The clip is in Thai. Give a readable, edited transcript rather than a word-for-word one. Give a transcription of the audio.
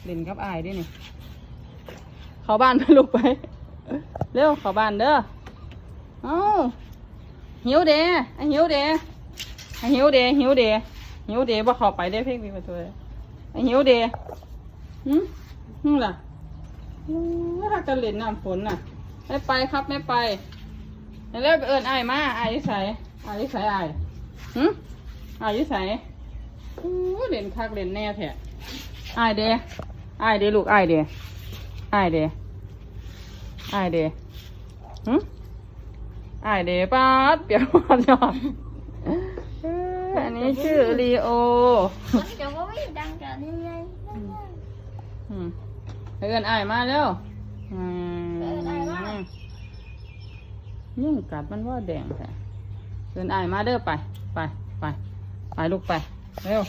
เล่นกับอายด้วยนี่เข้าบ้านไปลูกไปเร็วเข้าบ้านเด้อเอ้าหิวเด้หิวเด้หิวเด้หิวเด้หิวเด้บ่เข้าไปได้เพ่งมีประตูหิวเด้ล่ะถ้าจะเล่นน้ำฝนน่ะไม่ไปครับไม่ไปแล้วเอิญอายมาอายยิ่ใส่อายยิ่ใส่อายอายยิ่ใส่เล่นคักเล่นแน่แท้อายเด้อายเด้ลูกอายเด้อายเด้อายเด้อายเด้ป้าดเปียกหมดยอดอันนี้ชื่อลีโอมันจะว่าไม่ดังกันยังไงเอิญอายมาแล้วยุ่งกัดมันว่าแดงแท้เอิญอายมาเด้อไปลูกไปเร็ว